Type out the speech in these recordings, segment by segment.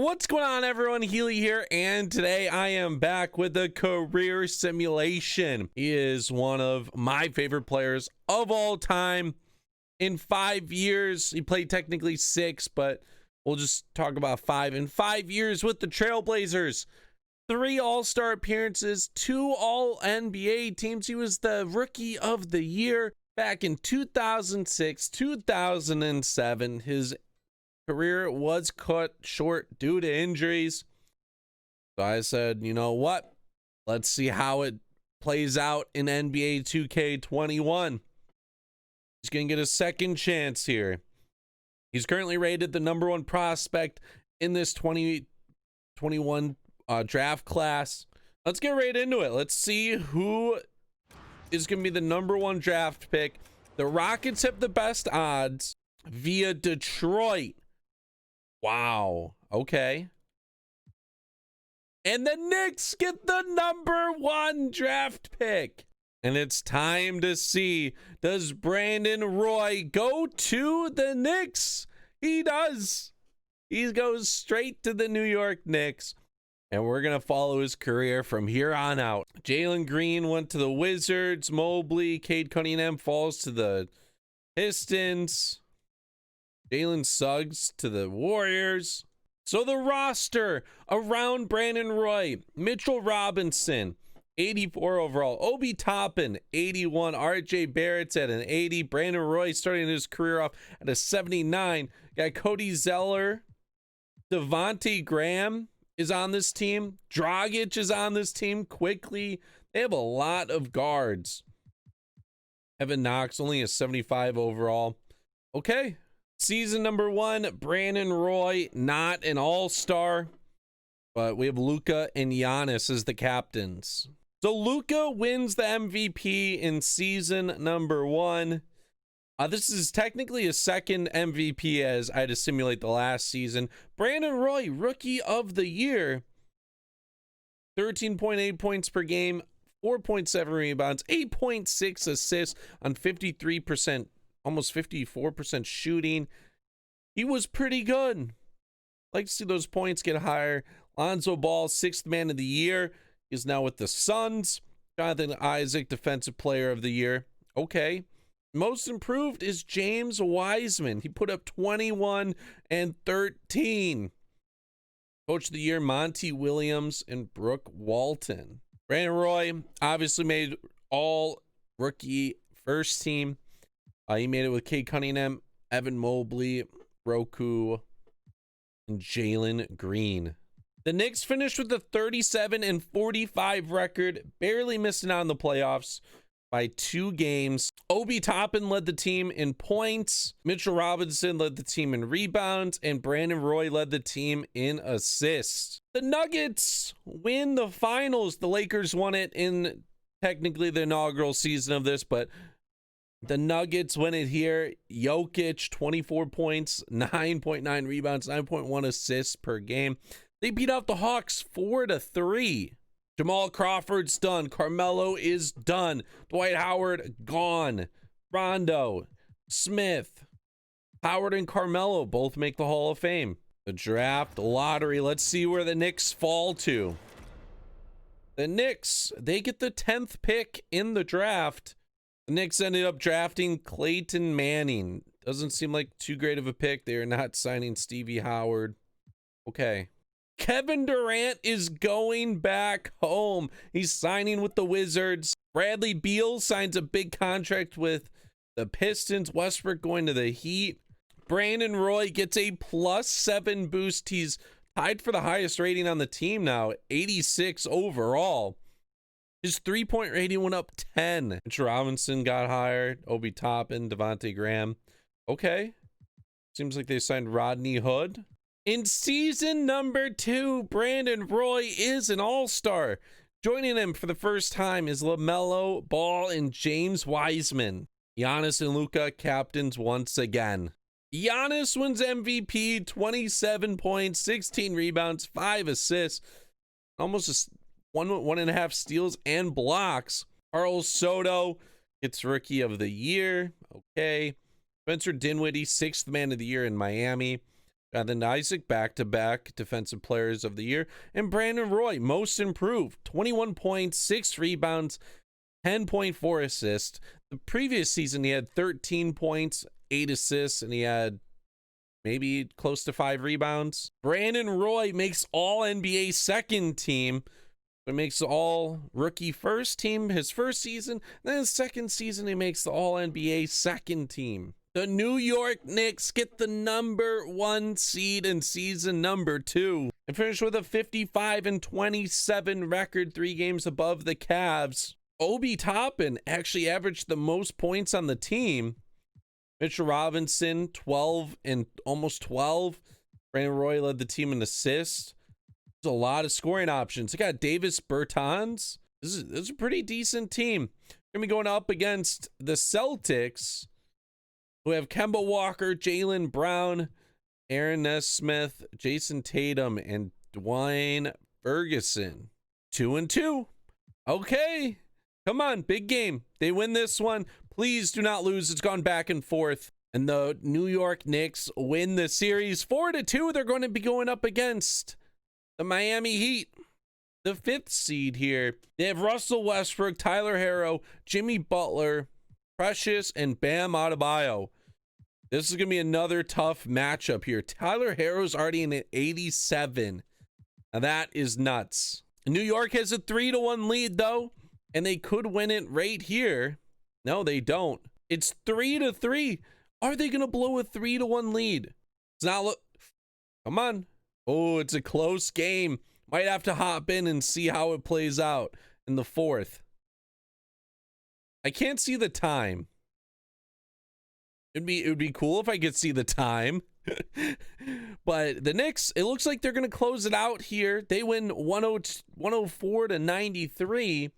What's going on, everyone? Healy here, and today I am back with a career simulation. He is one of my favorite players of all time. In 5 years, he played technically 6, but we'll just talk about 5. In 5 years with the Trailblazers, 3 All-Star appearances, 2 All-NBA teams. He was the Rookie of the Year back in 2006, 2007. His career was cut short due to injuries. So I said, you know what? Let's see how it plays out in NBA 2K21. He's going to get a second chance here. He's currently rated the #1 prospect in this 2021 draft class. Let's get right into it. Let's see who is going to be the #1 draft pick. The Rockets have the best odds via Detroit. Wow. Okay. And the Knicks get the #1 draft pick. And it's time to see, does Brandon Roy go to the Knicks? He does. He goes straight to the New York Knicks. And we're going to follow his career from here on out. Jalen Green went to the Wizards. Mobley, Cade Cunningham falls to the Pistons. Jalen Suggs to the Warriors. So the roster around Brandon Roy: Mitchell Robinson, 84 overall. Obi Toppin, 81. RJ Barrett's at an 80. Brandon Roy starting his career off at a 79. Got Cody Zeller. Devontae Graham is on this team. Dragic is on this team. Quickly. They have a lot of guards. Evan Knox, only a 75 overall. Okay. Season #1, Brandon Roy, not an all-star, but we have Luka and Giannis as the captains. So Luka wins the MVP in season #1. This is technically a second MVP, as I had to simulate the last season. Brandon Roy, Rookie of the Year, 13.8 points per game, 4.7 rebounds, 8.6 assists on 53%. Almost 54% shooting. He was pretty good. Like to see those points get higher. Lonzo Ball, 6th man of the year, is now with the Suns. Jonathan Isaac, defensive player of the year. Okay. Most improved is James Wiseman. He put up 21 and 13. Coach of the year, Monty Williams and Brooke Walton. Brandon Roy obviously made all rookie first team. He made it with Cade Cunningham, Evan Mobley, Roku, and Jalen Green. The Knicks finished with a 37 and 45 record, barely missing out on the playoffs by 2 games. Obi Toppin led the team in points. Mitchell Robinson led the team in rebounds, and Brandon Roy led the team in assists. The Nuggets win the finals. The Lakers won it in technically the inaugural season of this, but the Nuggets win it here. Jokic, 24 points, 9.9 rebounds, 9.1 assists per game. They beat out the Hawks 4-3. Jamal Crawford's done. Carmelo is done. Dwight Howard gone. Rondo, Smith, Howard, and Carmelo both make the Hall of Fame. The draft lottery. Let's see where the Knicks fall to. The Knicks, they get the 10th pick in the draft. The Knicks ended up drafting Clayton Manning. Doesn't seem like too great of a pick. They are not signing Stevie Howard. Okay. Kevin Durant is going back home. He's signing with the Wizards. Bradley Beal signs a big contract with the Pistons. Westbrook going to the Heat. Brandon Roy gets a +7 boost. He's tied for the highest rating on the team now, 86 overall. His 3-point rating went up 10. Mitchell Robinson got hired. Obi Toppin, Devontae Graham. Okay. Seems like they signed Rodney Hood. In season #2, Brandon Roy is an all-star. Joining him for the first time is LaMelo Ball and James Wiseman. Giannis and Luka, captains once again. Giannis wins MVP, 27 points, 16 rebounds, 5 assists, almost a 1.5 steals and blocks. Carl Soto gets Rookie of the Year. Okay. Spencer Dinwiddie, 6th man of the year in Miami. Jonathan Isaac, back-to-back Defensive Players of the Year. And Brandon Roy, most improved. 21 points, 6 rebounds, 10.4 assists. The previous season, he had 13 points, 8 assists, and he had maybe close to 5 rebounds. Brandon Roy makes All-NBA second team. It makes all rookie first team his first season. Then his second season, he makes the All-NBA second team. The New York Knicks get the #1 seed in season #2 and finish with a 55-27 record, 3 games above the Cavs. Obi Toppin actually averaged the most points on the team. Mitchell Robinson, 12 and almost 12. Brandon Roy led the team in assists. There's a lot of scoring options. They got Davis Bertans. This is a pretty decent team. They're going to be going up against the Celtics, who have Kemba Walker, Jaylen Brown, Aaron Nesmith, Jason Tatum, and Dwayne Ferguson. 2-2. Okay. Come on, big game. They win this one. Please do not lose. It's gone back and forth. And the New York Knicks win the series 4-2. They're going to be going up against the Miami Heat, the 5th seed here. They have Russell Westbrook, Tyler Herro, Jimmy Butler, Precious, and Bam Adebayo. This is going to be another tough matchup here. Tyler Herro's already in at 87. Now that is nuts. New York has a 3-1 lead though, and they could win it right here. No, they don't. It's 3-3. Are they going to blow a 3-1 lead? It's not. Come on. Oh, it's a close game. Might have to hop in and see how it plays out in the 4th. I can't see the time. It would be cool if I could see the time. But the Knicks, it looks like they're going to close it out here. They win 104-93.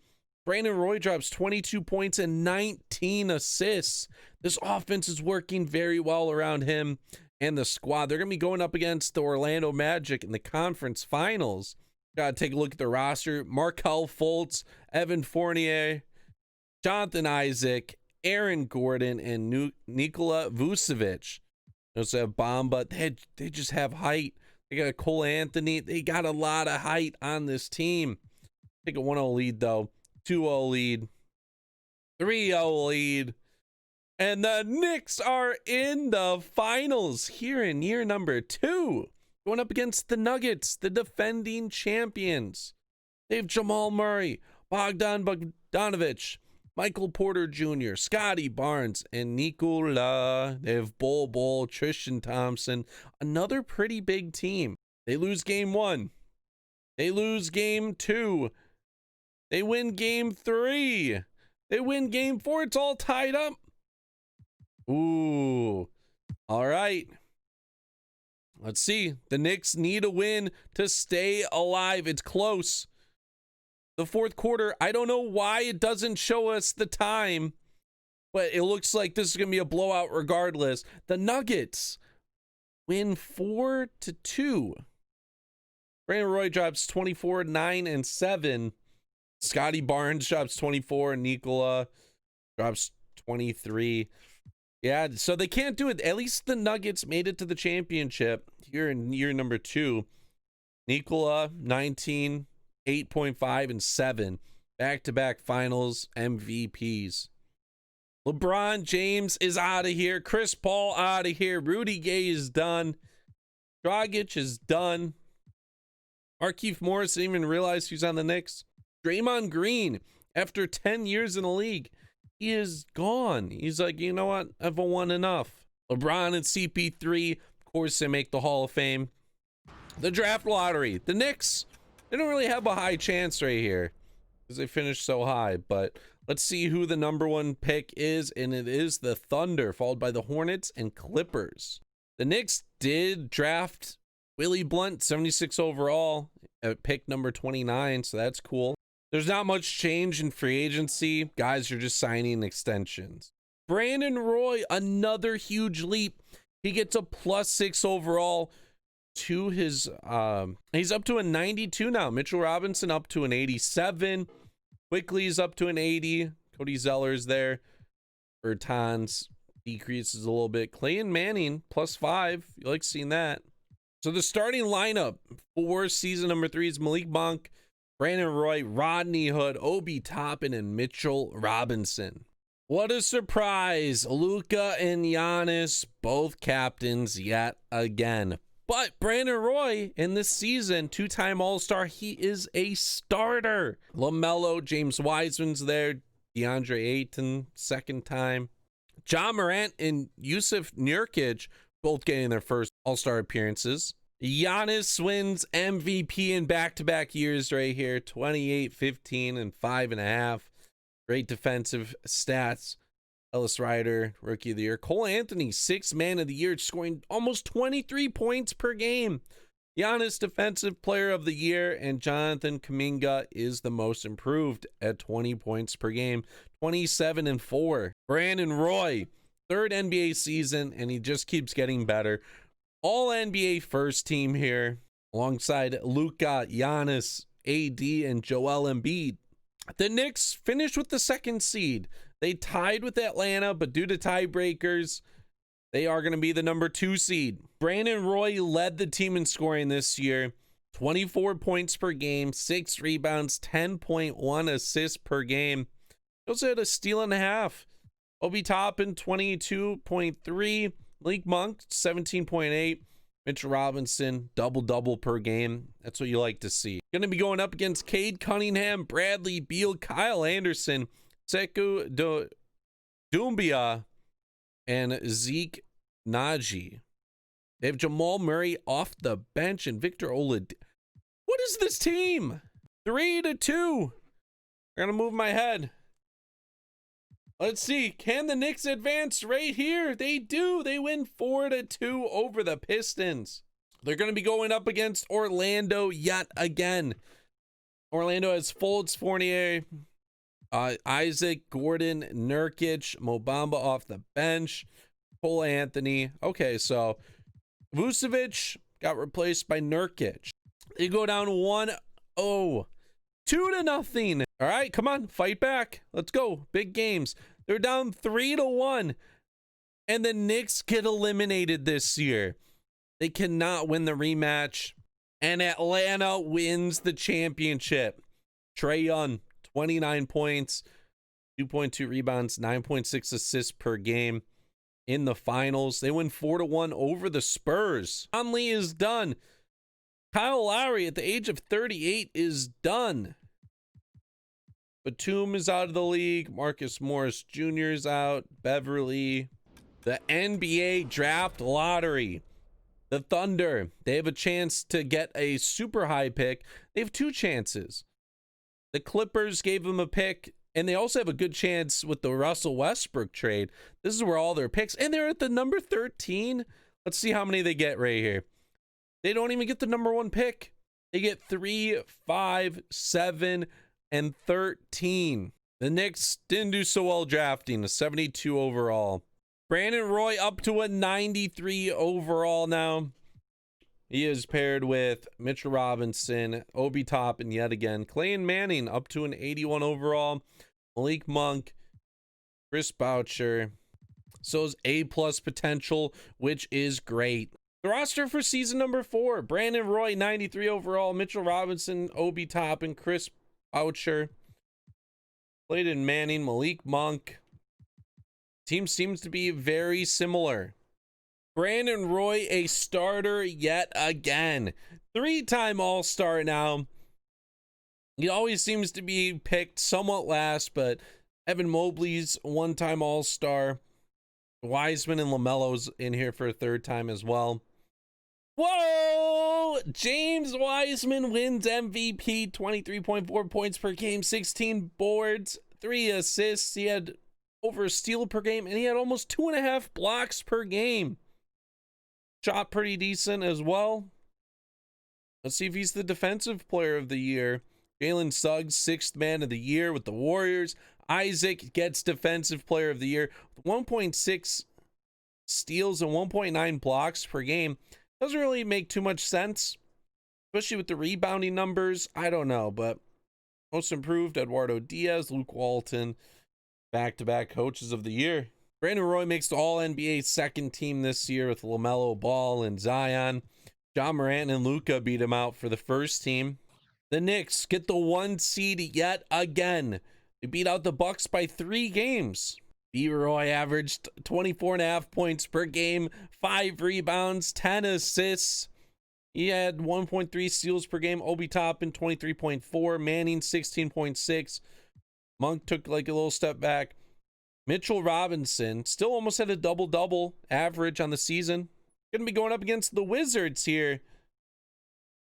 Brandon Roy drops 22 points and 19 assists. This offense is working very well around him and the squad. They're going to be going up against the Orlando Magic in the conference finals. Got to take a look at the roster. Markelle Fultz, Evan Fournier, Jonathan Isaac, Aaron Gordon, and Nikola Vucevic. They also have Bamba. They just have height. They got Cole Anthony. They got a lot of height on this team. Take a 1-0 lead, though. 2-0 lead. 3-0 lead. And the Knicks are in the finals here in year #2. Going up against the Nuggets, the defending champions. They have Jamal Murray, Bogdan Bogdanovic, Michael Porter Jr., Scotty Barnes, and Nikola. They have Bol, Tristan Thompson. Another pretty big team. They lose game 1. They lose game 2. They win game 3. They win game 4. It's all tied up. Ooh. All right. Let's see. The Knicks need a win to stay alive. It's close. The 4th quarter, I don't know why it doesn't show us the time, but it looks like this is going to be a blowout regardless. The Nuggets win 4-2. Brandon Roy drops 24, 9, and 7. Scotty Barnes drops 24, and Nikola drops 23. Yeah, so they can't do it. At least the Nuggets made it to the championship here in year #2. Nikola, 19, 8.5, and 7. Back-to-back finals MVPs. LeBron James is out of here. Chris Paul out of here. Rudy Gay is done. Dragic is done. Markieff Morris didn't even realize he's on the Knicks. Draymond Green, after 10 years in the league, he is gone. He's like, you know what? I've won enough. LeBron and CP3, of course, they make the Hall of Fame. The draft lottery. The Knicks, they don't really have a high chance right here because they finished so high. But let's see who the #1 pick is, and it is the Thunder, followed by the Hornets and Clippers. The Knicks did draft Willie Blunt, 76 overall, at pick number 29, so that's cool. There's not much change in free agency. Guys are just signing extensions. Brandon Roy, another huge leap. He gets a +6 overall to his, he's up to a 92 now. Mitchell Robinson up to an 87. Quickly's up to an 80. Cody Zeller's there. Bertans decreases a little bit. Clay and Manning +5. You like seeing that. So the starting lineup for season number 3 is Malik Monk, Brandon Roy, Rodney Hood, Obi Toppin, and Mitchell Robinson. What a surprise. Luka and Giannis, both captains yet again. But Brandon Roy in this season, 2-time All-Star, he is a starter. LaMelo, James Wiseman's there. DeAndre Ayton, 2nd time. John Morant and Yusuf Nurkic, both getting their first All-Star appearances. Giannis wins MVP in back-to-back years right here. 28, 15, and 5.5. Great defensive stats. Ellis Ryder, Rookie of the Year. Cole Anthony, 6th Man of the Year, scoring almost 23 points per game. Giannis, Defensive Player of the Year, and Jonathan Kuminga is the most improved at 20 points per game, 27 and 4. Brandon Roy, 3rd NBA season, and he just keeps getting better. All NBA first team here, alongside Luka, Giannis, AD, and Joel Embiid. The Knicks finished with the 2nd seed. They tied with Atlanta, but due to tiebreakers, they are going to be the number 2 seed. Brandon Roy led the team in scoring this year. 24 points per game, 6 rebounds, 10.1 assists per game. He also had a steal and a half. Obi Toppin, 22.3. Malik Monk, 17.8. Mitchell Robinson, double-double per game. That's what you like to see. Going to be going up against Cade Cunningham, Bradley Beal, Kyle Anderson, Sekou Doumbia, and Zeke Naji. They have Jamal Murray off the bench and Victor Oladipo. What is this team? 3-2. I'm going to move my head. Let's see. Can the Knicks advance right here? They do. They win 4-2 over the Pistons. They're going to be going up against Orlando yet again. Orlando has Fultz, Fournier, Isaac, Gordon, Nurkic, Mo Bamba off the bench, Cole Anthony. Okay, so Vucevic got replaced by Nurkic. They go down 1-0, 2-0. All right, come on, fight back. Let's go. Big games. They're down 3-1, and the Knicks get eliminated this year. They cannot win the rematch, and Atlanta wins the championship. Trae Young, 29 points, 2.2 rebounds, 9.6 assists per game in the finals. They win 4-1 over the Spurs. Conley is done. Kyle Lowry at the age of 38 is done. Batum is out of the league. Marcus Morris Jr. is out. Beverly. The NBA draft lottery. The Thunder, they have a chance to get a super high pick. They have 2 chances. The Clippers gave them a pick, and they also have a good chance with the Russell Westbrook trade. This is where all their picks, and they're at the number 13. Let's see how many they get right here. They don't even get the number 1 pick. They get 3, 5, 7, and 13. The Knicks didn't do so well drafting, a 72 overall. Brandon Roy up to a 93 overall now. He is paired with Mitchell Robinson, Obi Toppin yet again. Clayton Manning up to an 81 overall. Malik Monk, Chris Boucher. So is A+ potential, which is great. The roster for season number 4. Brandon Roy, 93 overall. Mitchell Robinson, Obi Toppin, Chris Boucher. Clayton Manning, Malik Monk. Team seems to be very similar. Brandon Roy, a starter yet again. 3-time All-Star now. He always seems to be picked somewhat last, but Evan Mobley's 1-time All-Star. Wiseman and LaMelo's in here for a 3rd time as well. Whoa! James Wiseman wins MVP, 23.4 points per game, 16 boards, 3 assists. He had over a steal per game, and he had almost 2.5 blocks per game. Shot pretty decent as well. Let's see if he's the Defensive Player of the Year. Jalen Suggs, 6th Man of the Year with the Warriors. Isaac gets Defensive Player of the Year with 1.6 steals and 1.9 blocks per game. Doesn't really make too much sense, especially with the rebounding numbers. I don't know, but most improved, Eduardo Diaz, Luke Walton, back-to-back Coaches of the Year. Brandon Roy makes the All-NBA 2nd team this year with LaMelo Ball and Zion. John Morant and Luka beat him out for the first team. The Knicks get the 1 seed yet again. They beat out the Bucks by 3 games. B-Roy averaged 24.5 points per game, 5 rebounds, 10 assists. He had 1.3 steals per game. Obi Toppin 23.4, Manning 16.6. Monk took like a little step back. Mitchell Robinson still almost had a double-double average on the season. Gonna be going up against the Wizards here.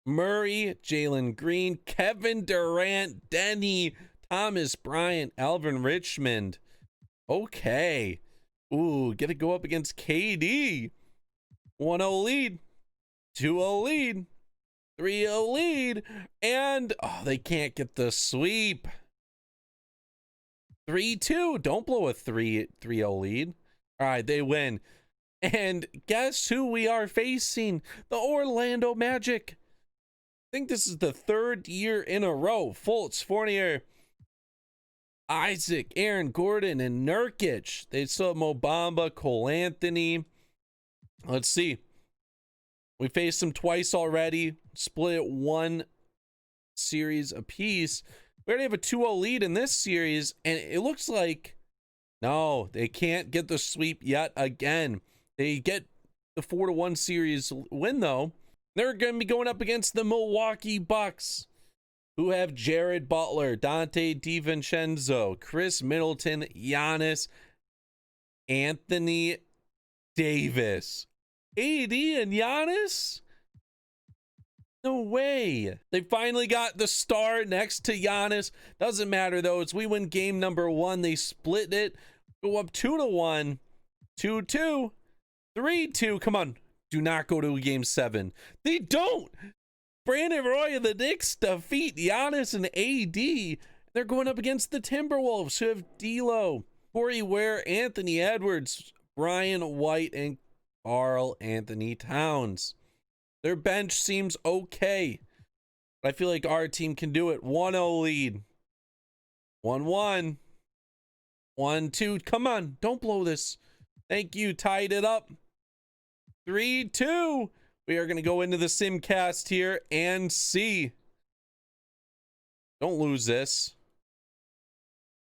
Murray, Jalen Green, Kevin Durant, Denny, Thomas Bryant, Alvin Richmond. Okay. Ooh, get to go up against KD. 1-0 lead. 2-0 lead. 3-0 lead. And, oh, they can't get the sweep. 3-2. Don't blow a 3-0 lead. All right, they win. And guess who we are facing? The Orlando Magic. I think this is the 3rd year in a row. Fultz, Fournier, Isaac, Aaron Gordon, and Nurkic. They still have Mo Bamba, Cole Anthony. Let's see. We faced them twice already. Split it 1 series apiece. We already have a 2-0 lead in this series, and it looks like no, they can't get the sweep yet again. They get the 4-1 series win, though. They're going to be going up against the Milwaukee Bucks, who have Jared Butler, Dante DiVincenzo, Chris Middleton, Giannis, Anthony Davis. AD and Giannis? No way. They finally got the star next to Giannis. Doesn't matter, though. It's we win game number 1. They split it. Go up 2-1. 2-2. 3-2. Come on. Do not go to game 7. They don't. Brandon Roy and the Knicks defeat Giannis and AD. They're going up against the Timberwolves, who have D'Lo, Corey Ware, Anthony Edwards, Brian White, and Karl Anthony Towns. Their bench seems okay. I feel like our team can do it. 1-0 lead. 1-1. 1-2. Come on. Don't blow this. Thank you. Tied it up. 3-2. We are going to go into the Simcast here and see. Don't lose this.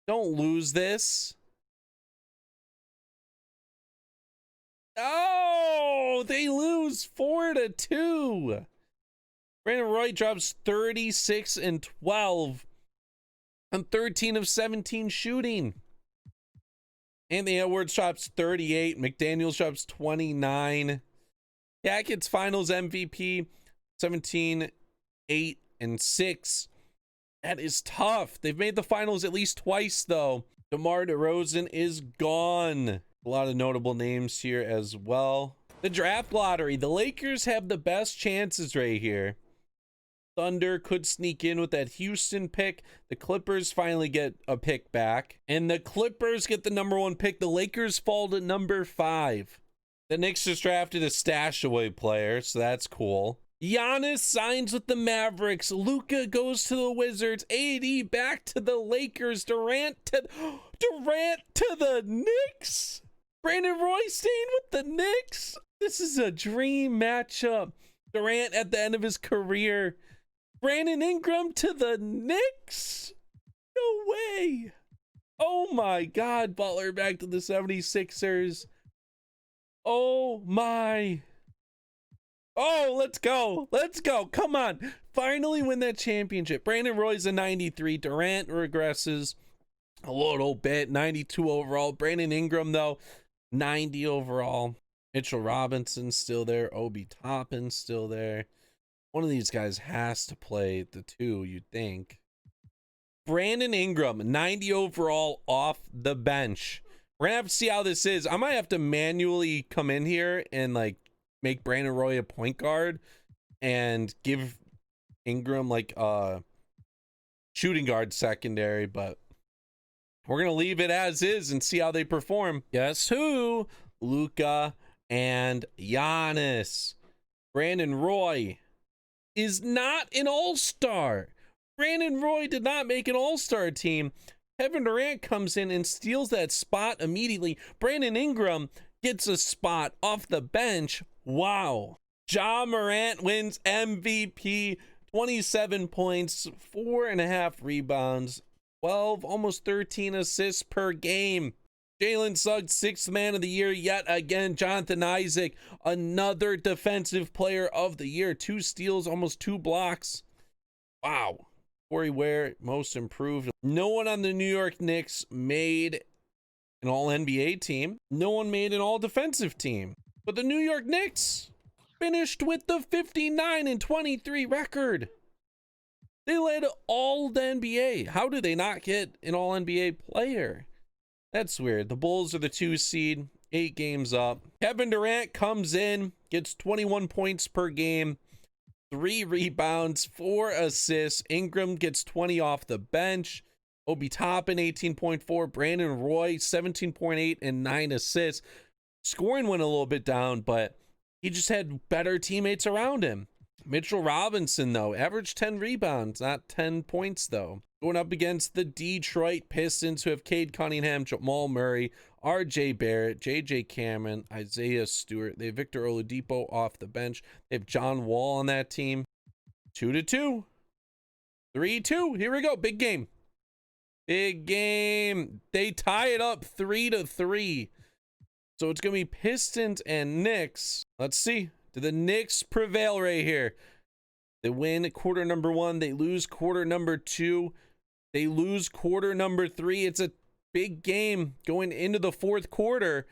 Don't lose this. Oh, they lose 4-2. Brandon Roy drops 36 and 12 on 13 of 17 shooting. Anthony Edwards drops 38. McDaniels drops 29. Jackets Finals MVP 17, 8, and 6. That is tough. They've made the finals at least twice, though. DeMar DeRozan is gone. A lot of notable names here as well. The draft lottery. The Lakers have the best chances right here. Thunder could sneak in with that Houston pick. The Clippers finally get a pick back. And the Clippers get the number 1 pick. The Lakers fall to number 5. The Knicks just drafted a stash away player, so that's cool. Giannis signs with the Mavericks. Luka goes to the Wizards. AD back to the Lakers. Durant to the Knicks. Brandon Roy staying with the Knicks. This is a dream matchup. Durant at the end of his career. Brandon Ingram to the Knicks. No way. Oh my God. Butler back to the 76ers. Oh my. Oh, let's go. Let's go. Come on. Finally win that championship. Brandon Roy's a 93. Durant regresses a little bit. 92 overall. Brandon Ingram, though, 90 overall. Mitchell Robinson's still there. Obi Toppin's still there. One of these guys has to play the 2, you'd think. Brandon Ingram, 90 overall off the bench. We're going to have to see how this is. I might have to manually come in here and, like, make Brandon Roy a point guard and give Ingram, like, a shooting guard secondary, but we're going to leave it as is and see how they perform. Guess who? Luka and Giannis. Brandon Roy is not an all-star. Brandon Roy did not make an all-star team. Kevin Durant comes in and steals that spot immediately. Brandon Ingram gets a spot off the bench. Wow. Ja Morant wins MVP, 27 points, 4.5 rebounds, 12, almost 13 assists per game. Jalen Suggs, 6th man of the year yet again. Jonathan Isaac, another defensive player of the year. 2 steals, almost 2 blocks. Wow. Corey Ware, most improved. No one on the New York Knicks made an all-NBA team. No one made an all-defensive team. But the New York Knicks finished with the 59-23 record. They led all the NBA. How do they not get an all-NBA player? That's weird. The Bulls are the 2 seed, 8 games up. Kevin Durant comes in, gets 21 points per game, 3 rebounds, 4 assists. Ingram gets 20 off the bench. Obi Toppin, 18.4. Brandon Roy, 17.8 and 9 assists. Scoring went a little bit down, but he just had better teammates around him. Mitchell Robinson, though, averaged 10 rebounds, not 10 points, though. Going up against the Detroit Pistons, who have Cade Cunningham, Jamal Murray, RJ Barrett, JJ Cameron, Isaiah Stewart. They have Victor Oladipo off the bench. They have John Wall on that team. 2-2. 3-2. Here we go. Big game. Big game. They tie it up 3-3. So it's going to be Pistons and Knicks. Let's see. Do the Knicks prevail right here? They win quarter number 1. They lose quarter number 2. They lose quarter number 3. It's a big game going into the 4th quarter.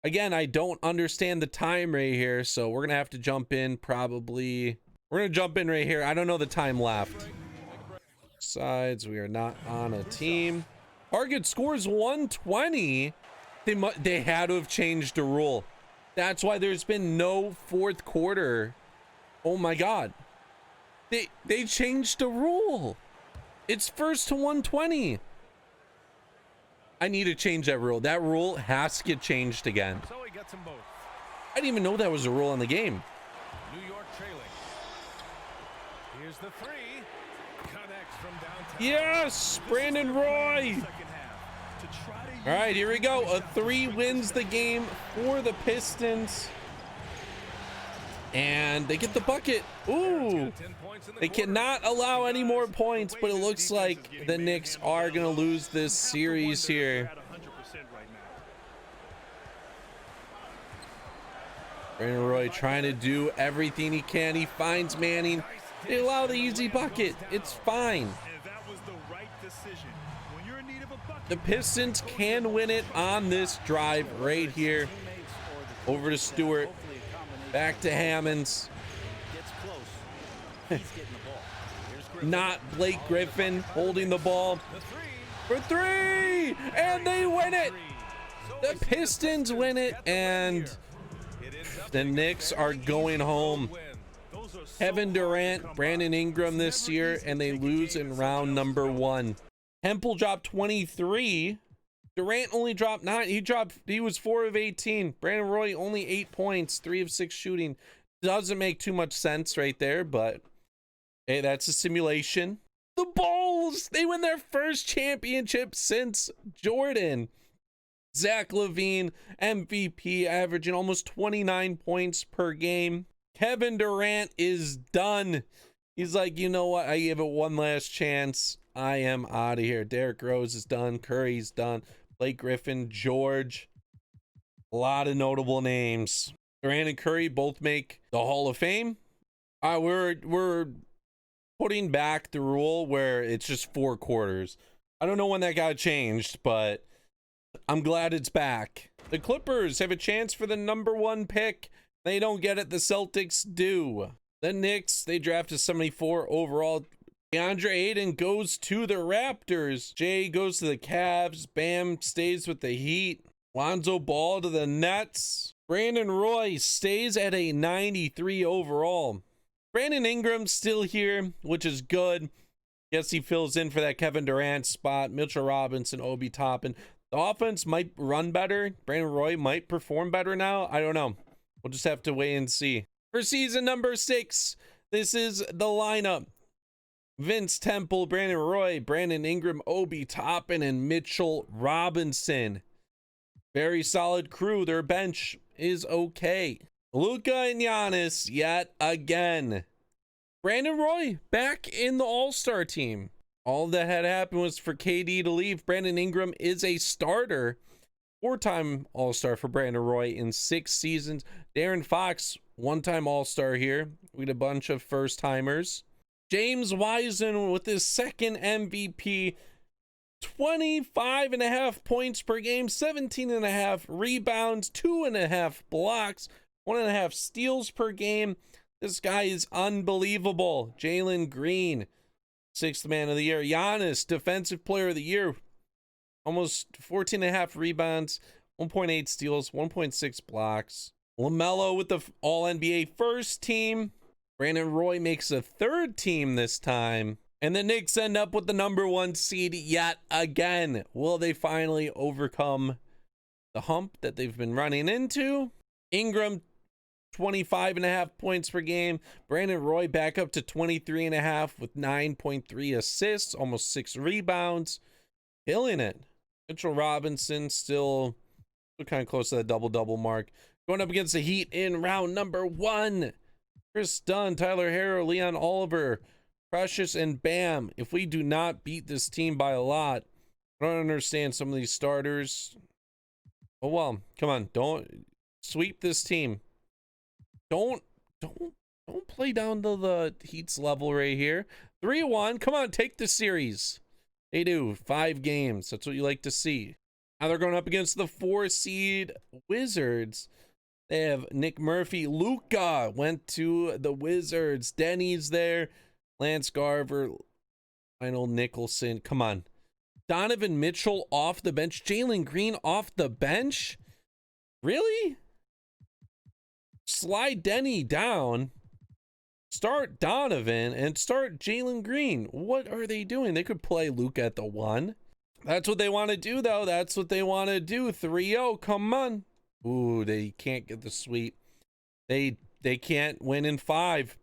Again, I don't understand the time right here, so we're going to have to jump in probably. We're going to jump in right here. I don't know the time left. Besides, we are not on a team. Target scores 120. They had to have changed the rule. That's why there's been no 4th quarter. Oh my God. They changed the rule. It's first to 120. I need to change that rule. That rule has to get changed again. So he gets them both. I didn't even know that was a rule in the game. New York trailing. Here's the 3. Connects from downtown. Yes, Brandon Roy. All right, here we go. A 3 wins the game for the Pistons. And they get the bucket. Ooh. They cannot allow any more points, but it looks like the Knicks are going to lose this series here. Brandon Roy trying to do everything he can. He finds Manning. They allow the easy bucket. It's fine. The Pistons can win it on this drive right here. Over to Stewart. Back to Hammonds. Not Blake Griffin holding the ball for 3, and they win it. The Pistons win it, and the Knicks are going home. Kevin Durant, Brandon Ingram this year, and they lose in round number 1. Temple dropped 23. Durant only dropped 9. He was 4 of 18. Brandon Roy only 8 points, 3 of 6 shooting. Doesn't make too much sense right there, but hey, that's a simulation. The Bulls, they win their first championship since Jordan. Zach LaVine, MVP, averaging almost 29 points per game. Kevin Durant is done. He's like, you know what? I give it one last chance. I am out of here. Derrick Rose is done. Curry's done. Blake Griffin, George. A lot of notable names. Durant and Curry both make the Hall of Fame. We're putting back the rule where it's just 4 quarters. I don't know when that got changed, but I'm glad it's back. The Clippers have a chance for the number 1 pick. They don't get it. The Celtics do. The Knicks, they drafted 74 overall. DeAndre Ayton goes to the Raptors. Jay goes to the Cavs. Bam stays with the Heat. Lonzo Ball to the Nets. Brandon Roy stays at a 93 overall. Brandon Ingram's still here, which is good. Guess he fills in for that Kevin Durant spot. Mitchell Robinson, Obi Toppin. The offense might run better. Brandon Roy might perform better now. I don't know. We'll just have to wait and see. For season number 6, this is the lineup. Vince Temple, Brandon Roy, Brandon Ingram, Obi Toppin, and Mitchell Robinson. Very solid crew. Their bench is okay. Luka and Giannis yet again. Brandon Roy back in the All-Star team. All that had happened was for KD to leave. Brandon Ingram is a starter. 4-time All-Star for Brandon Roy in 6 seasons. Darren Fox, 1-time All-Star here. We had a bunch of first-timers. James Wiseman with his second MVP. 25.5 points per game, 17.5 rebounds, 2.5 blocks, 1.5 steals per game. This guy is unbelievable. Jalen Green, 6th man of the year. Giannis, defensive player of the year. Almost 14.5 rebounds, 1.8 steals, 1.6 blocks. LaMelo with the All-NBA first team. Brandon Roy makes a 3rd team this time. And the Knicks end up with the #1 seed yet again. Will they finally overcome the hump that they've been running into? Ingram, 25.5 points per game. Brandon Roy back up to 23.5 with 9.3 assists, almost 6 rebounds. Killing it. Mitchell Robinson still kind of close to that double-double mark. Going up against the Heat in round #1. Chris Dunn, Tyler Herro, Leon Oliver, Precious, and Bam. If we do not beat this team by a lot, I don't understand some of these starters. Oh well, come on, don't sweep this team. Don't play down to the Heat's level right here. 3-1. Come on, take the series. They do 5 games. That's what you like to see. Now they're going up against the 4 seed Wizards. They have Nick Murphy. Luka went to the Wizards. Denny's there. Lance Garver, Lionel Nicholson. Come on. Donovan Mitchell off the bench. Jalen Green off the bench? Really? Slide Denny down. Start Donovan and start Jalen Green. What are they doing? They could play Luke at the 1. That's what they want to do, though. That's what they want to do. 3-0. Come on. Ooh, they can't get the sweep. They can't win in 5.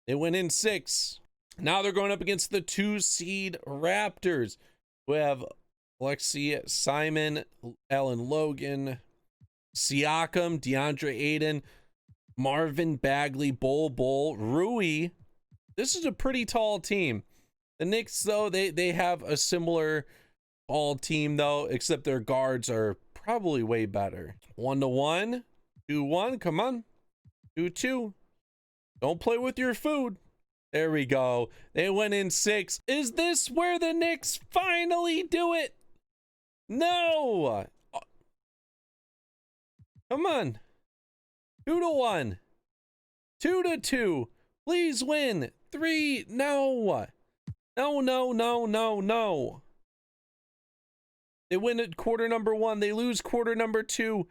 They win in 6. Now they're going up against the 2 seed Raptors. We have Alexi Simon, Ellen Logan, Siakam, DeAndre Ayton, Marvin Bagley, Bol, Rui. This is a pretty tall team. The Knicks, though, they have a similar tall team, though, except their guards are probably way better. 1-1, 2-1, come on. 2-2. Don't play with your food. There we go. They went in 6. Is this where the Knicks finally do it? No. Come on. 2-1. 2-2. Please win. 3. No. No. They win at quarter #1. They lose quarter #2.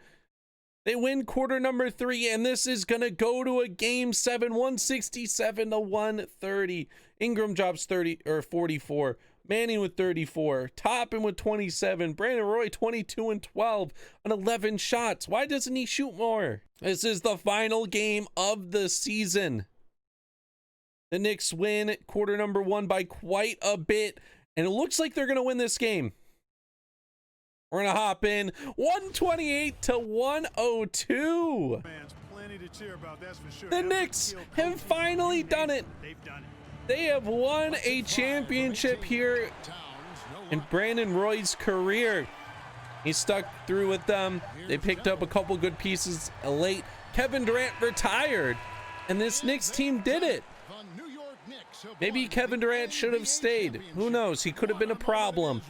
They win quarter #3, and this is going to go to a game 7, 167-130. Ingram drops 44. Manning with 34. Toppin with 27. Brandon Roy 22 and 12 on 11 shots. Why doesn't he shoot more? This is the final game of the season. The Knicks win quarter #1 by quite a bit, and it looks like they're going to win this game. We're going to hop in 128-102. The Knicks have finally done it. They have won a championship here in Brandon Roy's career. He stuck through with them. They picked up a couple good pieces late. Kevin Durant retired, and this Knicks team did it. Maybe Kevin Durant should have stayed. Who knows? He could have been a problem.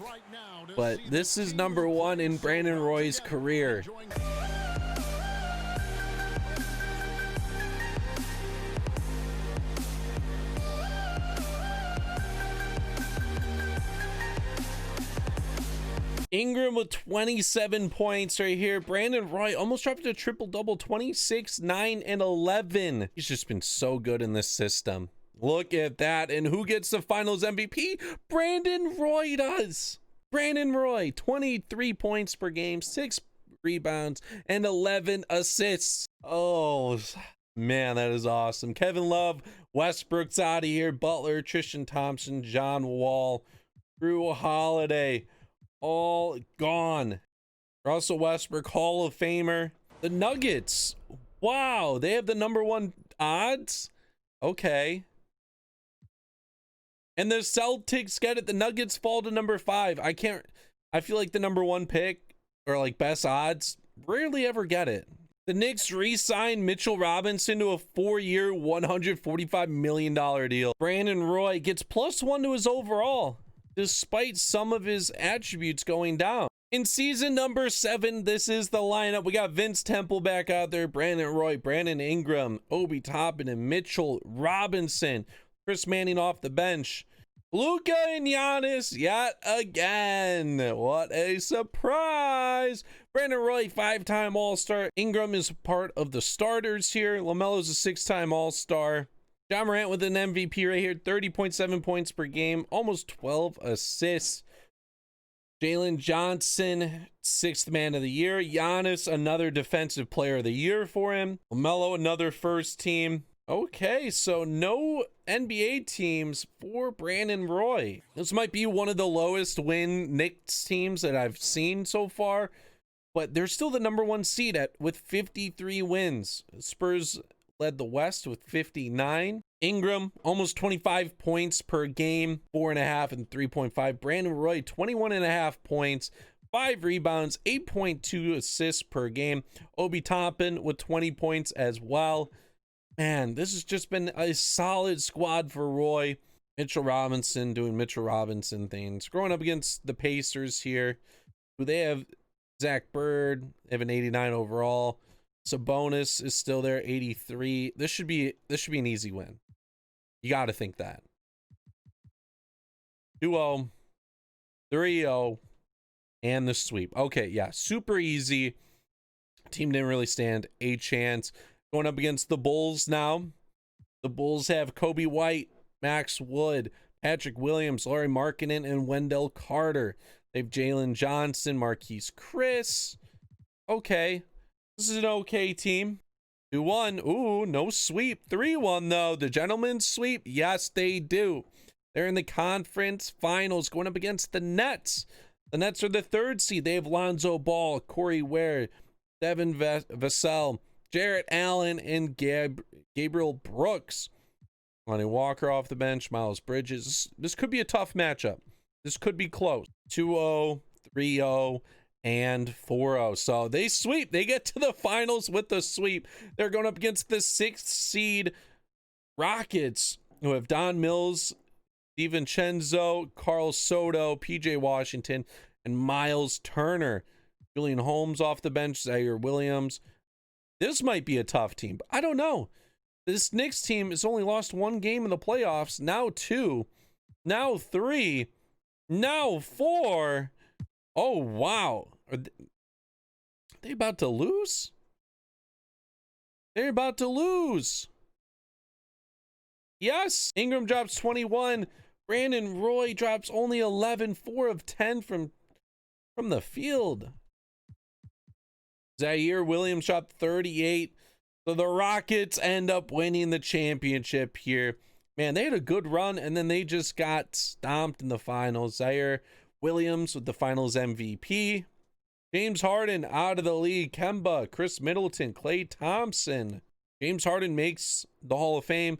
But this is #1 in Brandon Roy's career. Ingram with 27 points right here. Brandon Roy almost dropped a triple-double, 26, 9, and 11. He's just been so good in this system. Look at that. And who gets the finals MVP? Brandon Roy does. Brandon Roy, 23 points per game, 6 rebounds, and 11 assists. Oh, man, that is awesome. Kevin Love, Westbrook's out of here. Butler, Tristan Thompson, John Wall, Drew Holiday, all gone. Russell Westbrook, Hall of Famer. The Nuggets Wow, they have the number 1 odds? Okay. And the Celtics get it. The Nuggets fall to number 5. I feel like the number 1 pick or like best odds rarely ever get it. The Knicks re-signed Mitchell Robinson to a 4-year, $145 million deal. Brandon Roy gets +1 to his overall, despite some of his attributes going down. In season number 7, this is the lineup. We got Vince Temple back out there, Brandon Roy, Brandon Ingram, Obi Toppin, and Mitchell Robinson. Chris Manning off the bench. Luka and Giannis yet again. What a surprise. Brandon Roy, 5-time All-Star. Ingram is part of the starters here. LaMelo's a 6-time All-Star. John Morant with an MVP right here. 30.7 points per game. Almost 12 assists. Jalen Johnson, 6th man of the year. Giannis, another defensive player of the year for him. LaMelo, another first team. Okay, so no NBA teams for Brandon Roy. This might be one of the lowest win Knicks teams that I've seen so far, but they're still the number 1 seed with 53 wins. Spurs led the West with 59. Ingram, almost 25 points per game, 4.5 and 3.5. Brandon Roy, 21.5 points, 5 rebounds, 8.2 assists per game. Obi Toppin with 20 points as well. Man, this has just been a solid squad for Roy. Mitchell Robinson doing Mitchell Robinson things. Growing up against the Pacers here, who they have Zach Bird. They have an 89 overall. Sabonis is still there, 83. This should be an easy win. You got to think that. 2-0, 3-0, and the sweep. Okay, yeah, super easy. Team didn't really stand a chance. Going up against the Bulls now. The Bulls have Kobe White, Max Wood, Patrick Williams, Lauri Markkanen, and Wendell Carter. They have Jalen Johnson, Marquise Chris. Okay. This is an okay team. 2-1. Ooh, no sweep. 3-1, though. The gentlemen's sweep. Yes, they do. They're in the conference finals going up against the Nets. The Nets are the 3rd seed. They have Lonzo Ball, Corey Ware, Devin Vassell, Jarrett Allen, and Gabriel Brooks. Lonnie Walker off the bench, Miles Bridges. This could be a tough matchup. This could be close. 2-0, 3-0, and 4-0. So they sweep. They get to the finals with the sweep. They're going up against the 6th seed Rockets, who have Don Mills, DiVincenzo, Carl Soto, PJ Washington, and Miles Turner. Julian Holmes off the bench, Zaire Williams. This might be a tough team, but I don't know. This Knicks team has only lost 1 game in the playoffs, now 2, now 3, now 4. Oh, wow. Are they about to lose? They're about to lose. Yes, Ingram drops 21. Brandon Roy drops only 11, 4 of 10 from the field. Zaire Williams shot 38. So the Rockets end up winning the championship here. Man, they had a good run, and then they just got stomped in the finals. Zaire Williams with the finals MVP. James Harden out of the league. Kemba, Chris Middleton, Klay Thompson. James Harden makes the Hall of Fame.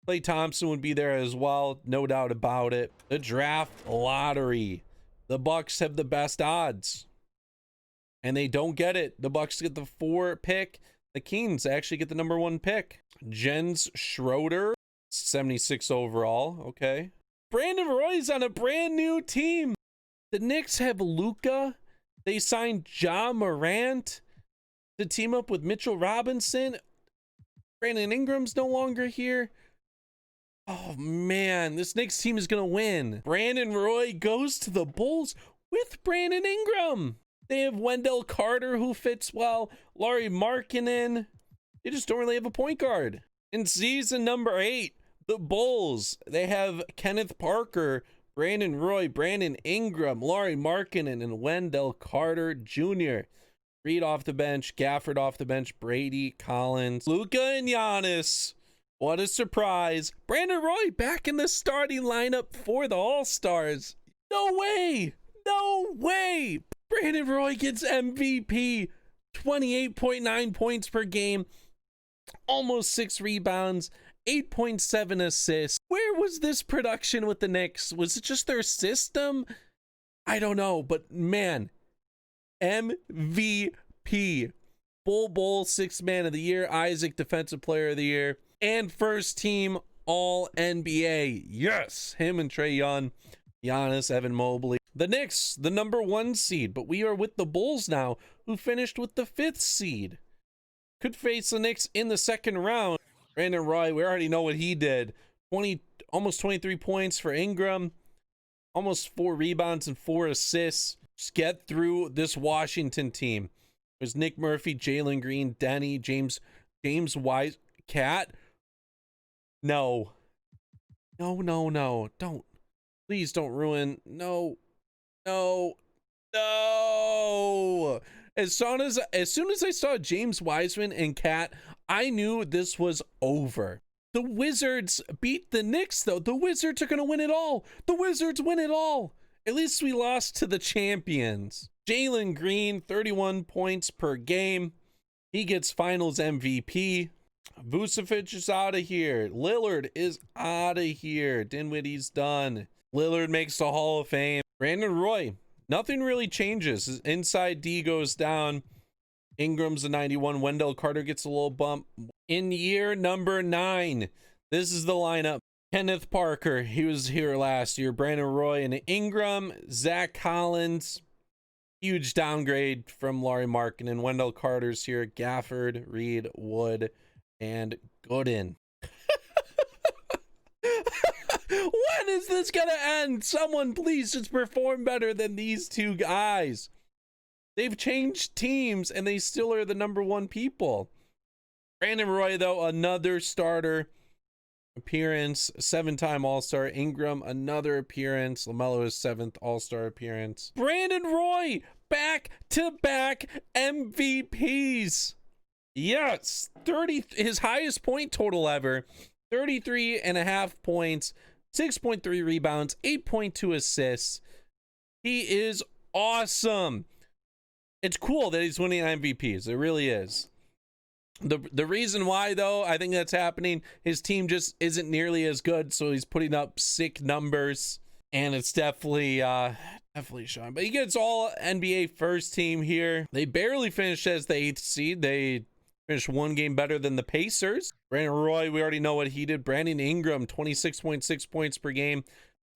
Klay Thompson would be there as well, no doubt about it. The draft lottery. The Bucks have the best odds. And they don't get it. The Bucks get the 4 pick. The Kings actually get the number 1 pick. Jens Schroeder, 76 overall. Okay. Brandon Roy's on a brand new team. The Knicks have Luka. They signed Ja Morant to team up with Mitchell Robinson. Brandon Ingram's no longer here. Oh, man. This Knicks team is going to win. Brandon Roy goes to the Bulls with Brandon Ingram. They have Wendell Carter, who fits well. Lauri Markkanen. They just don't really have a point guard. In season number 8, the Bulls, they have Kenneth Parker, Brandon Roy, Brandon Ingram, Lauri Markkanen, and Wendell Carter Jr. Reed off the bench, Gafford off the bench, Brady, Collins, Luka, and Giannis. What a surprise. Brandon Roy back in the starting lineup for the All-Stars. No way. No way. Brandon Roy gets MVP, 28.9 points per game, almost 6 rebounds, 8.7 assists. Where was this production with the Knicks? Was it just their system? I don't know, but man, MVP. Bull, 6th man of the year, Isaac, defensive player of the year, and first team all NBA. Yes, him and Trae Young, Giannis, Evan Mobley. The Knicks, the number 1 seed, but we are with the Bulls now, who finished with the 5th seed. Could face the Knicks in the second round. Brandon Roy, we already know what he did. Almost 23 points for Ingram, almost 4 rebounds and 4 assists. Just get through this Washington team. There's Nick Murphy, Jalen Green, Denny, James Wise, Cat. No. Don't. Please don't ruin. No. As soon as I saw James Wiseman and Cat, I knew this was over. The Wizards beat the Knicks, though. The Wizards are going to win it all. The Wizards win it all. At least we lost to the champions. Jalen Green, 31 points per game. He gets finals MVP. Vucevic is out of here. Lillard is out of here. Dinwiddie's done. Lillard makes the Hall of Fame. Brandon Roy, nothing really changes. His inside D goes down. Ingram's a 91. Wendell Carter gets a little bump. In year number 9, this is the lineup. Kenneth Parker, he was here last year. Brandon Roy and Ingram. Zach Collins, huge downgrade from Lauri Markkanen. Wendell Carter's here. Gafford, Reed, Wood, and Gooden. When is this gonna end? Someone please just perform better than these two guys. They've changed teams and they still are the number 1 people. Brandon Roy, though, another starter appearance, 7-time All-Star. Ingram, another appearance. LaMelo, his 7th All-Star appearance. Brandon Roy, back-to-back MVPs. Yes, his highest point total ever. 33.5 points, 6.3 rebounds, 8.2 assists. He is awesome. It's cool that he's winning MVPs. It really is. The reason why, though, I think that's happening, his team just isn't nearly as good, so he's putting up sick numbers, and it's definitely showing. But he gets all NBA first team here. They barely finished as the 8th seed. They finished 1 game better than the Pacers. Brandon Roy, we already know what he did. Brandon Ingram, 26.6 points per game.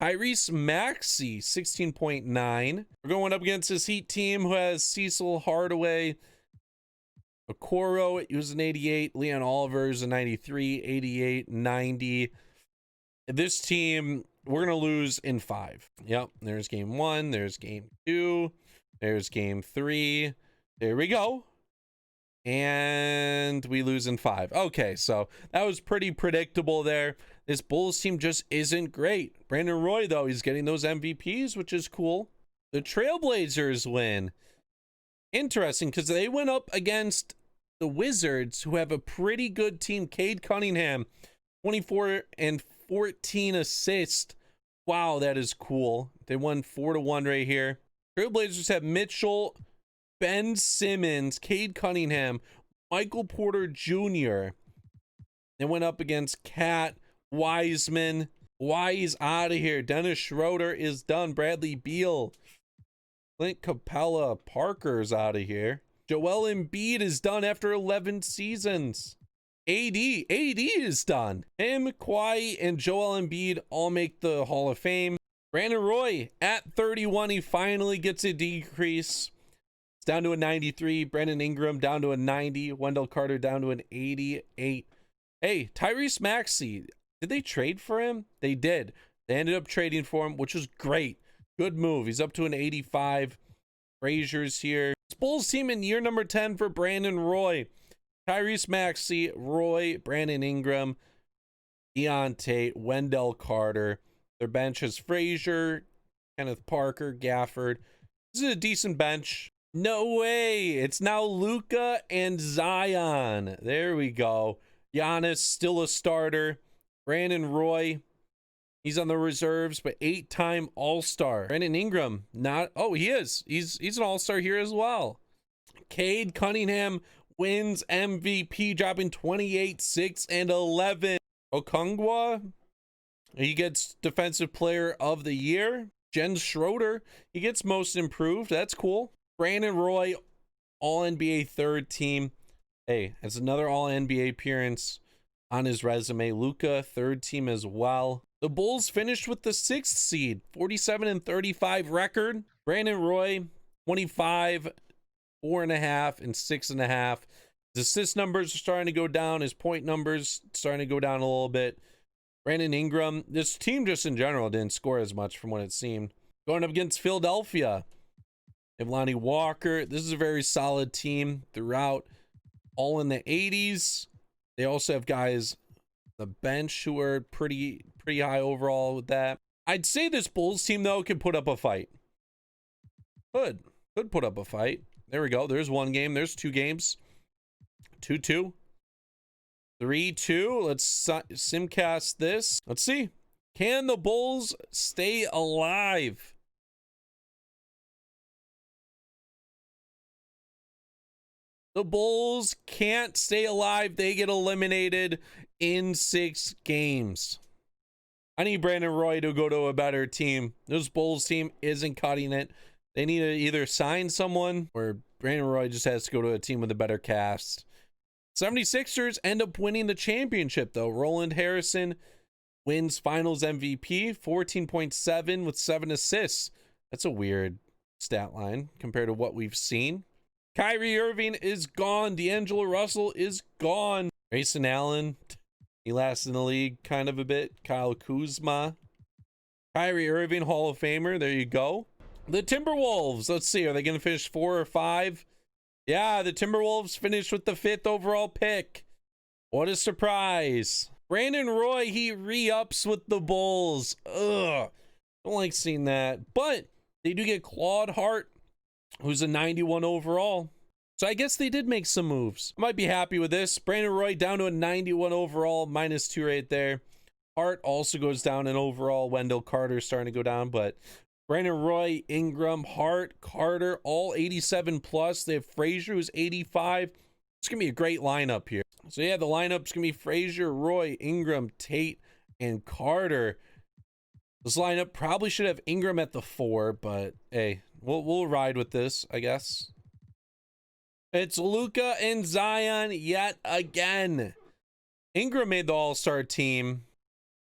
Tyrese Maxey, 16.9. We're going up against this Heat team who has Cecil Hardaway, Okoro, he was an 88. Leon Oliver is a 93, 88, 90. This team, we're going to lose in 5. Yep, there's game 1, there's game 2, there's game 3. There we go. And we lose in 5. Okay, so that was pretty predictable there. This Bulls team just isn't great. Brandon Roy, though, he's getting those MVPs, which is cool. The Trailblazers win. Interesting, because they went up against the Wizards, who have a pretty good team. Cade Cunningham, 24 and 14 assists. Wow, that is cool. They won 4-1 right here. Trailblazers have Mitchell, Ben Simmons, Cade Cunningham, Michael Porter Jr. They went up against Cat, Wiseman. Wise out of here. Dennis Schroeder is done. Bradley Beal, Clint Capella, Parker's out of here. Joel Embiid is done after 11 seasons. AD is done. Him, Kawhi, and Joel Embiid all make the Hall of Fame. Brandon Roy at 31, he finally gets a decrease. It's down to a 93. Brandon Ingram down to a 90. Wendell Carter down to an 88. Hey, Tyrese Maxey, did they trade for him? They did. They ended up trading for him, which was great. Good move. He's up to an 85. Frazier's here. Bulls team in year number 10 for Brandon Roy. Tyrese Maxey, Roy, Brandon Ingram, Deontay, Wendell Carter. Their bench is Frazier, Kenneth Parker, Gafford. This is a decent bench. No way. It's now Luka and Zion. There we go. Giannis, still a starter. Brandon Roy, he's on the reserves, but 8-time All-Star. Brandon Ingram, not. Oh, he is. He's an All-Star here as well. Cade Cunningham, wins MVP, dropping 28, 6, and 11. Okungwa, he gets Defensive Player of the Year. Jen Schroeder, he gets Most Improved. That's cool. Brandon Roy, All-NBA third team. Hey, that's another All-NBA appearance on his resume. Luka, third team as well. The Bulls finished with the 6th seed, 47-35 record. Brandon Roy, 25, 4.5, and 6.5. His assist numbers are starting to go down. His point numbers starting to go down a little bit. Brandon Ingram, this team just in general didn't score as much from what it seemed. Going up against Philadelphia, they have Lonnie Walker. This is a very solid team throughout, all in the 80s. They also have guys on the bench who are pretty high overall with that. I'd say this Bulls team, though, can put up a fight. Could put up a fight. There we go. There's one game. There's two games. 2-2. 3-2. Let's simcast this. Let's see. Can the Bulls stay alive? The Bulls can't stay alive. They get eliminated in 6 games. I need Brandon Roy to go to a better team. This Bulls team isn't cutting it. They need to either sign someone or Brandon Roy just has to go to a team with a better cast. 76ers end up winning the championship, though. Roland Harrison wins Finals MVP, 14.7 with 7 assists. That's a weird stat line compared to what we've seen. Kyrie Irving is gone. D'Angelo Russell is gone. Grayson Allen, he lasts in the league kind of a bit. Kyle Kuzma. Kyrie Irving, Hall of Famer. There you go. The Timberwolves, let's see. Are they going to finish 4 or 5? Yeah, the Timberwolves finished with the 5th overall pick. What a surprise. Brandon Roy, he re-ups with the Bulls. Ugh. Don't like seeing that. But they do get Claude Hart, who's a 91 overall. So I guess they did make some moves. I might be happy with this. Brandon Roy down to a 91 overall, -2 right there. Hart also goes down in overall. Wendell Carter starting to go down, but Brandon Roy, Ingram, Hart, Carter, all 87 plus. They have Frazier, who's 85. It's going to be a great lineup here. So yeah, the lineup's going to be Frazier, Roy, Ingram, Tate, and Carter. This lineup probably should have Ingram at the 4, but hey, we'll ride with this, I guess. It's Luka and Zion yet again. Ingram made the All-Star team,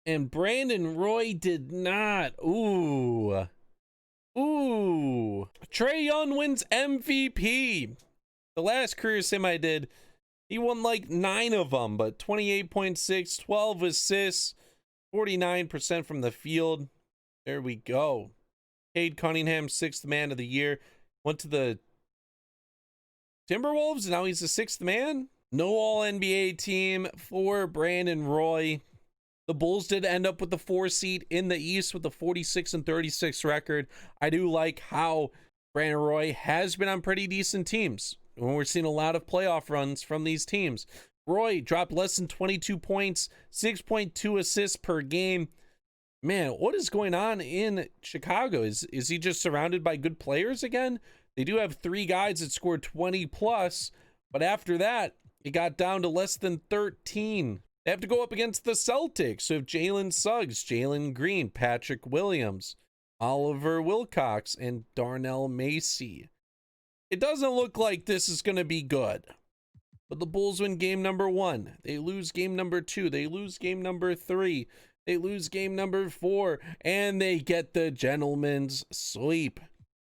and Brandon Roy did not. Ooh. Trae Young wins MVP. The last career sim I did, he won like 9 of them, but 28.6, 12 assists, 49% from the field. There we go. Cade Cunningham, 6th man of the year. Went to the Timberwolves, and now he's the 6th man. No All-NBA team for Brandon Roy. The Bulls did end up with the 4 seed in the East with a 46-36 record. I do like how Brandon Roy has been on pretty decent teams. When we're seeing a lot of playoff runs from these teams. Roy dropped less than 22 points, 6.2 assists per game. Man, what is going on in Chicago? Is he just surrounded by good players again? They do have 3 guys that scored 20 plus, but after that, it got down to less than 13. They have to go up against the Celtics. So have Jalen Suggs, Jalen Green, Patrick Williams, Oliver Wilcox, and Darnell Macy. It doesn't look like this is going to be good. But the Bulls win game number 1. They lose game number 2. They lose game number 3. They lose game number 4. And they get the gentleman's sweep.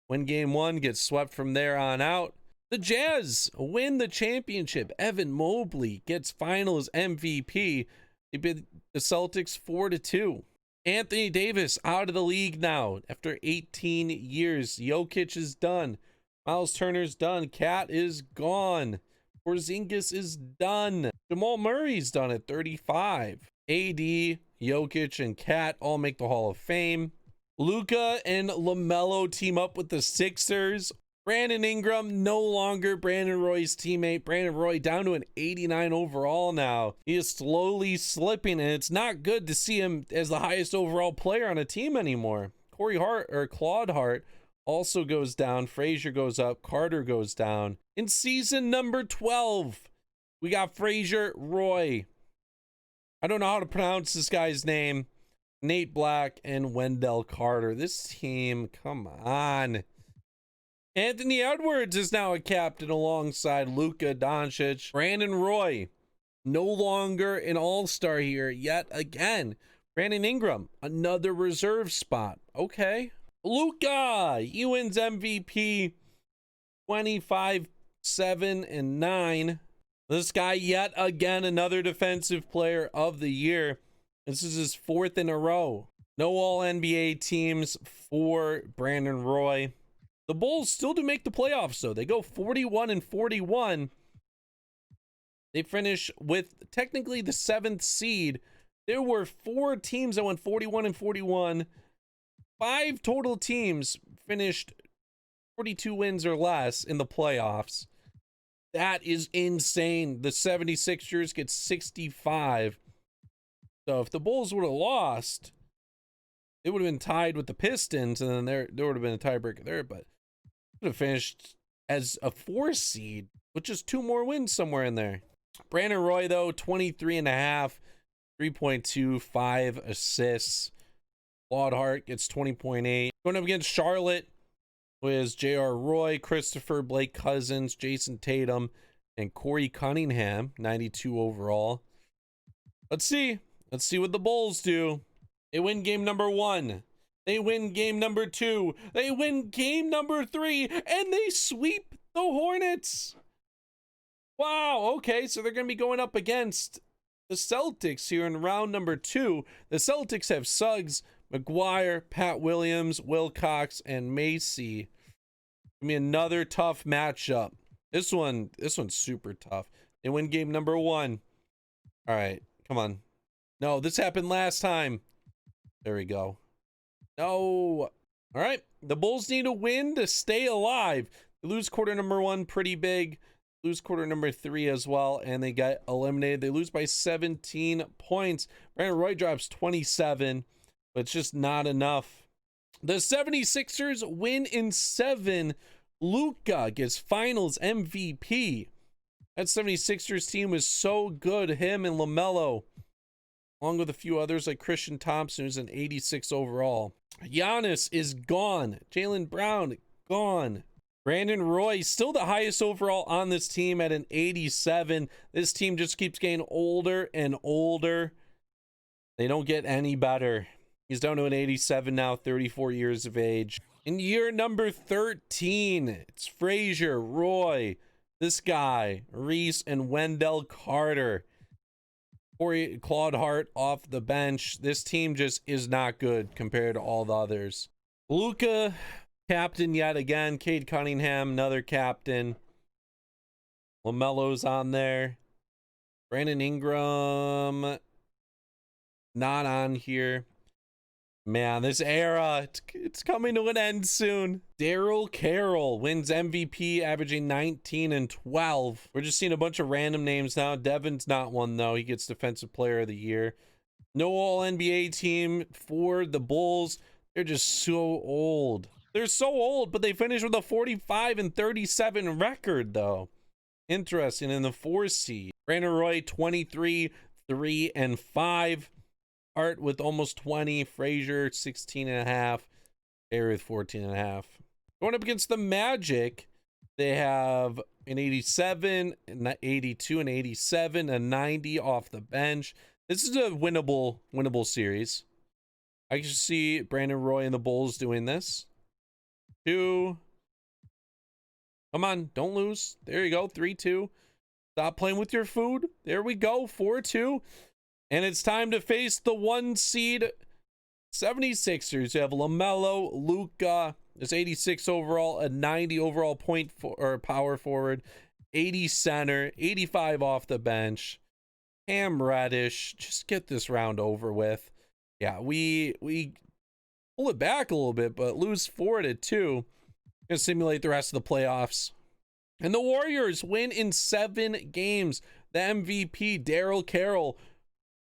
Win game 1, gets swept from there on out. The Jazz win the championship. Evan Mobley gets Finals MVP. They beat the Celtics 4-2. Anthony Davis out of the league now after 18 years. Jokic is done. Miles Turner's done. Cat is gone. Porzingis is done. Jamal Murray's done at 35. AD, Jokic, and Cat all make the Hall of Fame. Luka and LaMelo team up with the Sixers. Brandon Ingram, no longer Brandon Roy's teammate. Brandon Roy down to an 89 overall now. He is slowly slipping, and it's not good to see him as the highest overall player on a team anymore. Claude Hart also goes down. Frazier goes up. Carter goes down. In season number 12, we got Frazier, Roy. I don't know how to pronounce this guy's name. Nate Black and Wendell Carter. This team, come on. Anthony Edwards is now a captain alongside Luka Doncic. Brandon Roy, no longer an all-star here yet again. Brandon Ingram, another reserve spot. Okay. Luka, he wins MVP 25, 7, and 9. This guy, yet again, another defensive player of the year. This is his 4th in a row. No all-NBA teams for Brandon Roy. The Bulls still do make the playoffs, though. They go 41-41. They finish with technically the 7th seed. There were 4 teams that went 41-41. 5 total teams finished 42 wins or less in the playoffs. That is insane. The 76ers get 65. So if the Bulls would have lost, it would have been tied with the Pistons, and then there would have been a tiebreaker there, but would have finished as a 4 seed with just 2 more wins somewhere in there. Brandon Roy, though, 23.5, 3.25 assists. Claude Hart gets 20.8. Going up against Charlotte was J.R. Roy, Christopher, Blake Cousins, Jason Tatum, and Corey Cunningham, 92 overall. Let's see what the Bulls do. They win game number 1. They win game number 2. They win game number 3. And they sweep the Hornets. Wow, okay, so they're going to be going up against the Celtics here in round number 2. The Celtics have Suggs, McGuire, Pat Williams, Wilcox, and Macy. Give me another tough matchup. This one's super tough. They win game number 1. All right, come on. No, this happened last time. There we go. No. All right, the Bulls need a win to stay alive. They lose quarter number 1 pretty big. Lose quarter number 3 as well, and they get eliminated. They lose by 17 points. Brandon Roy drops 27, but it's just not enough. The 76ers win in 7. Luka gets finals MVP. That 76ers team was so good. Him and LaMelo, along with a few others like Christian Thompson, who's an 86 overall. Giannis is gone. Jaylen Brown, gone. Brandon Roy, still the highest overall on this team at an 87. This team just keeps getting older and older. They don't get any better. He's down to an 87 now, 34 years of age. In year number 13, it's Frazier, Roy, this guy, Reese, and Wendell Carter. Claude Hart off the bench. This team just is not good compared to all the others. Luka, captain yet again. Cade Cunningham, another captain. LaMelo's on there. Brandon Ingram, not on here. Man, this era, it's coming to an end soon. Daryl Carroll wins MVP, averaging 19 and 12. We're just seeing a bunch of random names now. Devin's not one, though. He gets Defensive Player of the Year. No All-NBA team for the Bulls. They're just so old. They're so old, but they finished with a 45 and 37 record, though. Interesting, in the 4 seed. Brandon Roy, 23, 3, and 5. Hart with almost 20. Frazier, 16.5. Barry with 14.5. Going up against the Magic, they have an 87, an 82, an 87, a 90 off the bench. This is a winnable series. I can see Brandon Roy and the Bulls doing this. 2. Come on, don't lose. There you go, 3-2. Stop playing with your food. There we go, 4-2. And it's time to face the 1 seed 76ers. You have LaMelo, Luka, it's 86 overall, a 90 overall power forward, 80 center, 85 off the bench. Cam Reddish, just get this round over with. Yeah, we pull it back a little bit, but lose 4-2. Gonna simulate the rest of the playoffs. And the Warriors win in 7 games. The MVP, Daryl Carroll,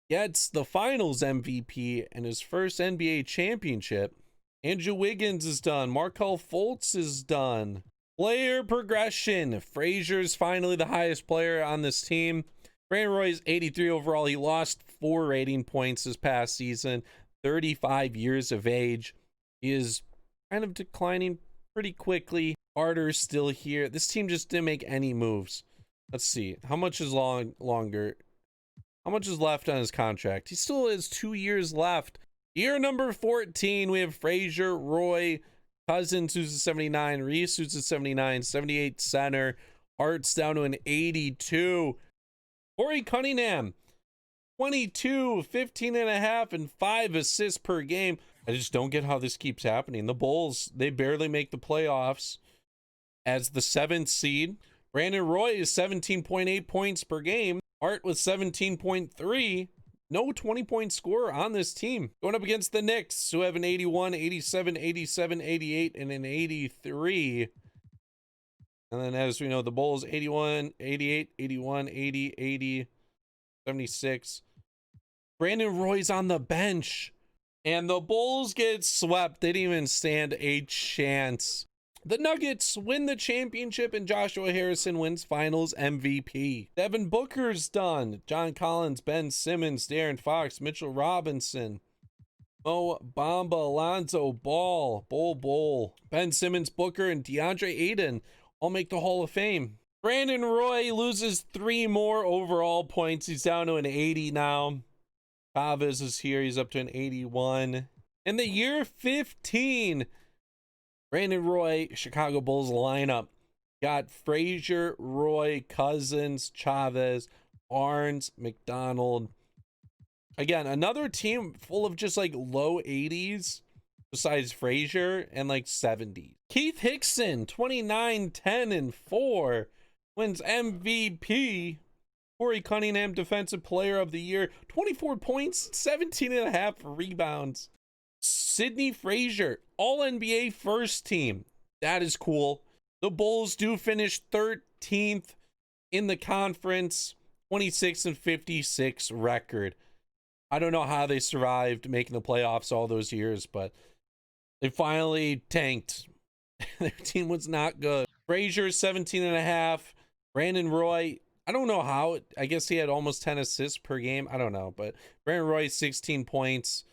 gets the finals MVP and his first NBA championship. Andrew Wiggins is done. Markelle Fultz is done. Player progression. Frazier's finally the highest player on this team. Brandon Roy's 83 overall. He lost 4 rating points this past season. 35 years of age. He is kind of declining pretty quickly. Carter's still here. This team just didn't make any moves. Let's see. How much is longer? How much is left on his contract? He still has 2 years left. Year number 14, we have Frazier, Roy, Cousins, who's a 79, Reese, who's a 79, 78 center, Hart's down to an 82. Corey Cunningham, 22, 15 and a half, and 5 assists per game. I just don't get how this keeps happening. The Bulls, they barely make the playoffs as the 7th seed. Brandon Roy is 17.8 points per game. Hart with 17.3. No 20-point scorer on this team. Going up against the Knicks, who have an 81, 87, 87, 88, and an 83. And then, as we know, the Bulls, 81, 88, 81, 80, 80, 76. Brandon Roy's on the bench. And the Bulls get swept. They didn't even stand a chance. The Nuggets win the championship, and Joshua Harrison wins Finals MVP. Devin Booker's done. John Collins, Ben Simmons, De'Aaron Fox, Mitchell Robinson, Mo Bamba, Alonzo Ball, Ben Simmons, Booker, and DeAndre Ayton all make the Hall of Fame. Brandon Roy loses 3 more overall points. He's down to an 80 now. Chavez is here. He's up to an 81. In the year 15, Brandon Roy, Chicago Bulls lineup got Frazier, Roy, Cousins, Chavez, Barnes, McDonald. Again, another team full of just like low 80s besides Frazier and like 70s. Keith Hickson, 29, 10, and 4, wins MVP. Corey Cunningham, Defensive Player of the Year, 24 points, 17 and a half rebounds. Sidney Frazier, All-NBA first team. That is cool. The Bulls do finish 13th in the conference, 26 and 56 record. I don't know how they survived making the playoffs all those years, but they finally tanked. Their team was not good. Frazier, 17 and a half. Brandon Roy, I don't know how. I guess he had almost 10 assists per game. I don't know, but Brandon Roy, 16 points.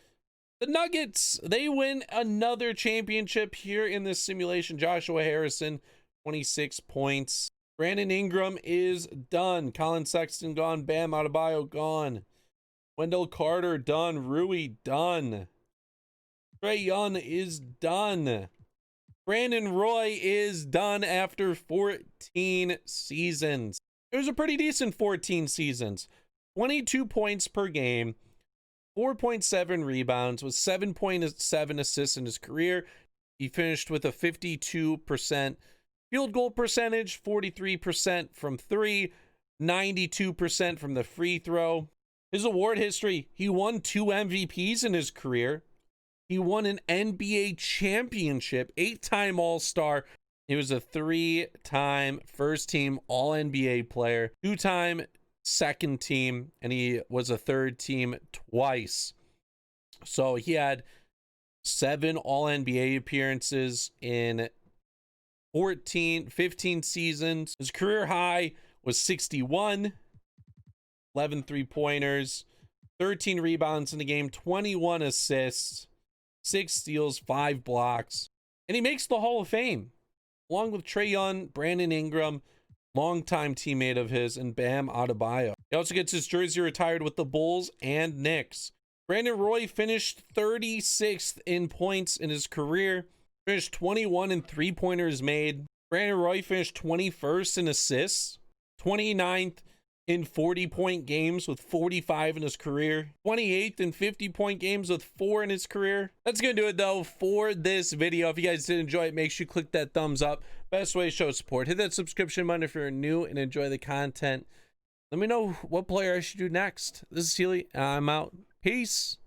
The Nuggets, they win another championship here in this simulation. Joshua Harrison, 26 points. Brandon Ingram is done. Colin Sexton gone. Bam Adebayo gone. Wendell Carter done. Rui done. Trae Young is done. Brandon Roy is done after 14 seasons. It was a pretty decent 14 seasons. 22 points per game. 4.7 rebounds with 7.7 assists in his career. He finished with a 52% field goal percentage, 43% from 3, 92% from the free throw. His award history, he won 2 MVPs in his career. He won an NBA championship, 8-time All-Star. He was a 3-time first-team All-NBA player, 2-time second team, and he was a 3rd team twice. So he had 7 All-NBA appearances in 15 seasons. His career high was 61, 11 3-pointers, 13 rebounds in the game, 21 assists, 6 steals, 5 blocks, and he makes the Hall of Fame along with Trae Young, Brandon Ingram, longtime teammate of his, and Bam Adebayo. He also gets his jersey retired with the Bulls and Knicks. Brandon Roy finished 36th in points in his career, finished 21 in 3-pointers made. Brandon Roy finished 21st in assists, 29th in 40-point games with 45 in his career, 28th in 50-point games with 4 in his career. That's gonna do it though for this video. If you guys did enjoy it, make sure you click that thumbs up. Best way to show support. Hit that subscription button if you're new and enjoy the content. Let me know what player I should do next. This is Healy, and I'm out. Peace.